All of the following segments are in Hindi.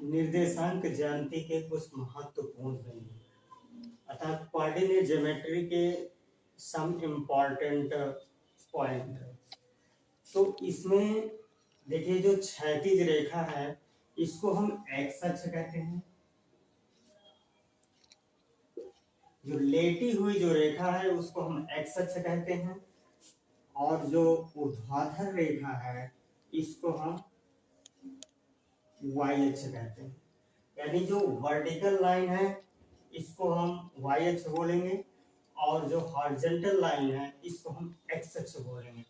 निर्देशांक ज्यामिति के कुछ महत्वपूर्ण बिंदु अर्थात कोऑर्डिनेट ज्योमेट्री के सम इम्पोर्टेंट पॉइंट। तो इसमें देखिए जो क्षैतिज रेखा है इसको हम एक्स अक्ष कहते हैं, जो लेटी हुई जो रेखा है उसको हम एक्स अक्ष कहते हैं, और जो ऊर्ध्वाधर रेखा है इसको हम वाई अक्ष कहते हैं। यानी जो वर्टिकल लाइन है इसको हम वाई अक्ष बोलेंगे और जो हॉरिजॉन्टल लाइन है इसको हम एक्स अक्ष बोलेंगे।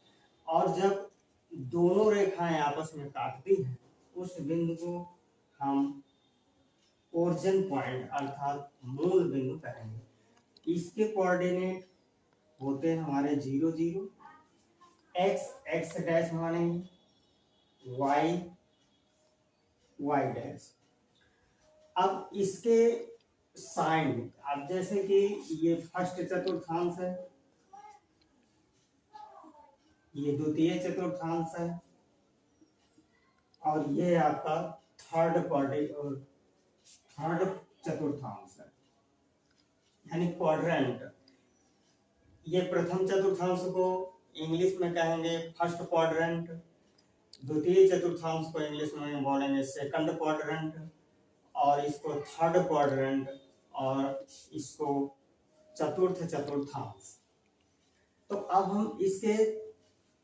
और जब दोनों रेखाएं आपस में काटती हैं उस बिंदु को हम ओरिजिन पॉइंट अर्थात मूल बिंदु कहेंगे। इसके कोऑर्डिनेट होते हैं हमारे 0 0, एक्स एक्स डैश मानेंगे, वाई वाई डैश। अब इसके साइन, अब जैसे कि ये फर्स्ट चतुर्थांश है, ये द्वितीय चतुर्थांश है, और ये आपका थर्ड चतुर्थांश है यानी क्वाड्रेंट। ये प्रथम चतुर्थांश को इंग्लिश में कहेंगे फर्स्ट क्वाड्रेंट, द्वितीय चतुर्थांश को इंग्लिश में बोलेंगे सेकंड क्वाड्रेंट, और इसको थर्ड क्वाड्रेंट, और इसको चतुर्थ चतुर्थांश। तो अब हम इसके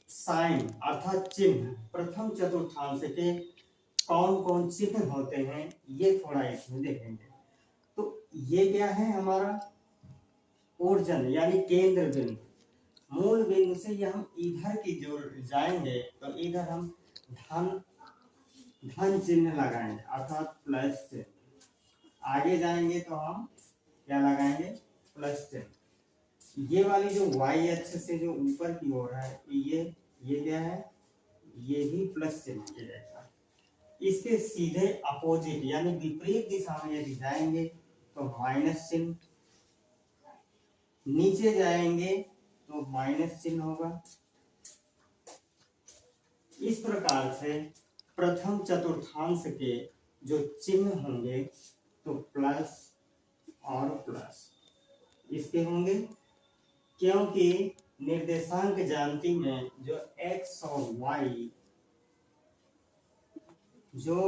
साइन अर्थात चिन्ह प्रथम चतुर्थांश के कौन कौन चिन्ह होते हैं ये थोड़ा इसमें देखेंगे। तो ये क्या है हमारा ओरिजिन यानी केंद्र बिंदु, मूल बिंदु से ये हम इधर की जो जाएंगे तो इधर हम धन चिन्ह लगाएंगे अर्थात प्लस चिन्ह। आगे जाएंगे तो हम क्या लगाएंगे प्लस चिन्ह। ये वाली जो वाई अक्ष से जो ऊपर की ओर है ये क्या है, ये भी प्लस चिन्ह की रेखा। इसके सीधे अपोजिट यानी विपरीत दिशा में यदि जाएंगे तो माइनस चिन्ह, नीचे जाएंगे तो माइनस चिन्ह होगा। इस प्रकार से प्रथम चतुर्थांश के जो चिन्ह होंगे तो प्लस और प्लस इसके होंगे, क्योंकि निर्देशांक ज्यामिति में जो एक्स और वाई जो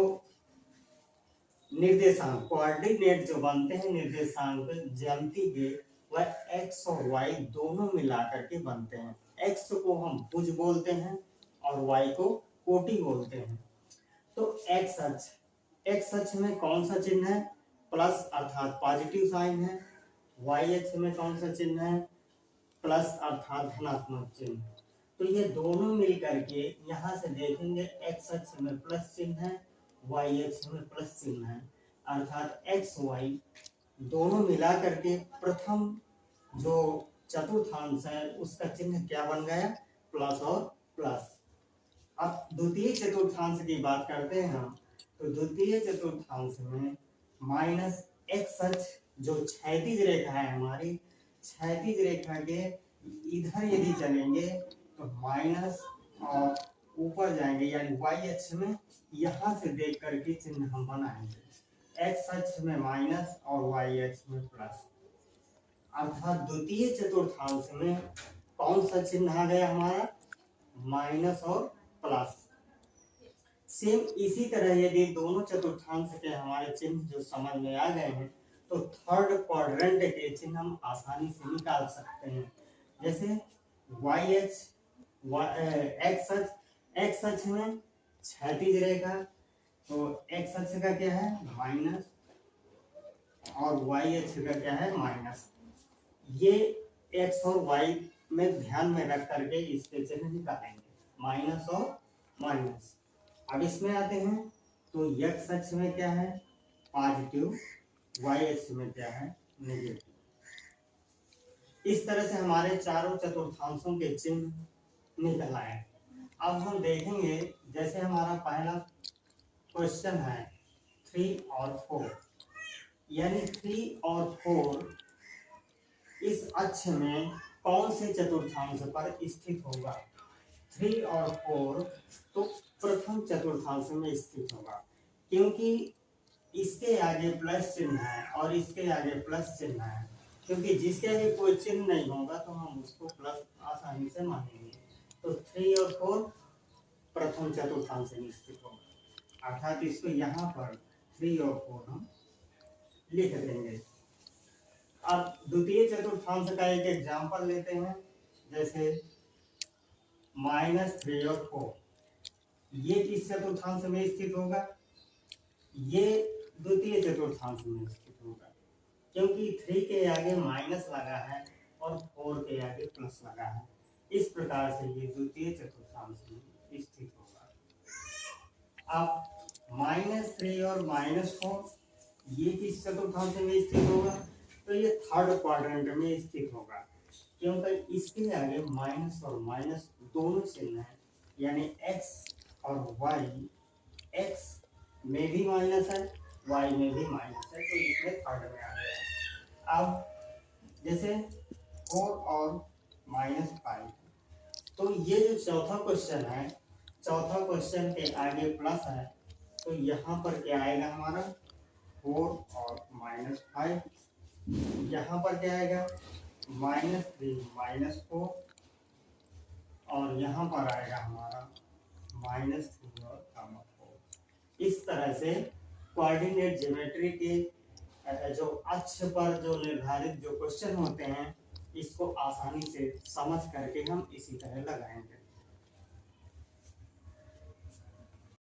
निर्देशांक कोऑर्डिनेट जो बनते हैं निर्देशांक ज्यामिति के वह एक्स और वाई दोनों मिलाकर के बनते हैं। एक्स को हम भुज बोलते हैं और वाई को कोटि बोलते हैं। तो एक्स अक्ष में कौन सा चिन्ह है, प्लस अर्थात पॉजिटिव साइन है। वाई अक्ष में कौन सा चिन्ह है, प्लस अर्थात धनात्मक चिन्ह। तो ये दोनों मिलकर के यहाँ से देखेंगे एक्स अक्ष में प्लस चिन्ह है, वाई अक्ष में प्लस चिन्ह है, अर्थात एक्स वाई दोनों मिला करके प्रथम जो चतुर्थांश है उसका चिन्ह क्या बन गया, प्लस और प्लस। अब द्वितीय चतुर्थांश की बात करते हैं हम, तो द्वितीय चतुर्थांश में माइनस एक्स अक्ष जो क्षैतिज रेखा है हमारी, क्षैतिज रेखा के इधर यदि चलेंगे तो माइनस और ऊपर जाएंगे यानी वाई अक्ष में यहाँ से देख करके चिन्ह हम बनाएंगे, एक्स अक्ष में माइनस और वाई अक्ष में प्लस। अर्थात द्वितीय चतुर्थांश में कौन सा चिन्ह आ गया हमारा, माइनस और प्लस। सेम इसी तरह यदि दोनों चतुर्थांश के हमारे चिन्ह जो समझ में आ गए हैं तो थर्ड क्वाड्रेंट के चिन्ह हम आसानी से निकाल सकते हैं। जैसे वाई अक्ष एक्स अक्ष में क्षैतिज रेखा, तो एक्स अक्ष का क्या है माइनस और वाई अक्ष का क्या है माइनस। ये एक्स और वाई में ध्यान में रख करके इसके चिन्ह निकालेंगे, माइनस और माइनस। अब इसमें आते हैं तो एक्स अक्ष में क्या है पॉजिटिव, वाई अक्ष में क्या है नेगेटिव। इस तरह से हमारे चारों चतुर्थांशों के चिन्ह निकल आए। अब हम देखेंगे जैसे हमारा पहला क्वेश्चन है 3 और 4, यानी 3 और 4 इस अक्ष में कौन से चतुर्थांश पर स्थित होगा। 3 और 4 तो प्रथम चतुर्थांश में स्थित होगा, क्योंकि इसके आगे प्लस चिन्ह है और इसके आगे प्लस चिन्ह है, क्योंकि जिसके आगे कोई चिन्ह नहीं होगा तो हम उसको प्लस आसानी से मानेंगे। तो 3 और 4 प्रथम चतुर्थांश में स्थित होगा, अर्थात इसको यहाँ पर 3 और 4 हम लिख देंगे। अब द्वितीय चतुर्थांश का एक एग्जाम्पल लेते हैं, जैसे -3 और 4, ये किस चतुर्थांश में स्थित होगा? ये द्वितीय चतुर्थांश में स्थित होगा, क्योंकि 3 के आगे माइनस लगा है और 4 के आगे प्लस लगा है। इस प्रकार से ये द्वितीय चतुर्थांश में स्थित होगा। अब -3 और -4 ये किस चतुर्थांश में स्थित होगा? तो ये थर्ड क्वाड्रेंट में स्थित होगा, क्योंकि इसके आगे माइनस और माइनस दोनों चिन्ह हैं, यानी x और y, x में भी माइनस है, y में भी माइनस है, तो इसमें थर्ड में आ गया। अब जैसे 4 और -5, तो ये जो चौथा क्वेश्चन है, चौथा क्वेश्चन के आगे प्लस है, तो यहाँ पर क्या आएगा हमारा 4 और -5, यहाँ पर क्या आएगा -3 -4, और यहाँ पर आएगा हमारा -3 और 4। इस तरह से कोऑर्डिनेट ज्योमेट्री के जो अक्ष पर जो निर्धारित जो क्वेश्चन होते हैं, इसको आसानी से समझ करके हम इसी तरह लगाएंगे।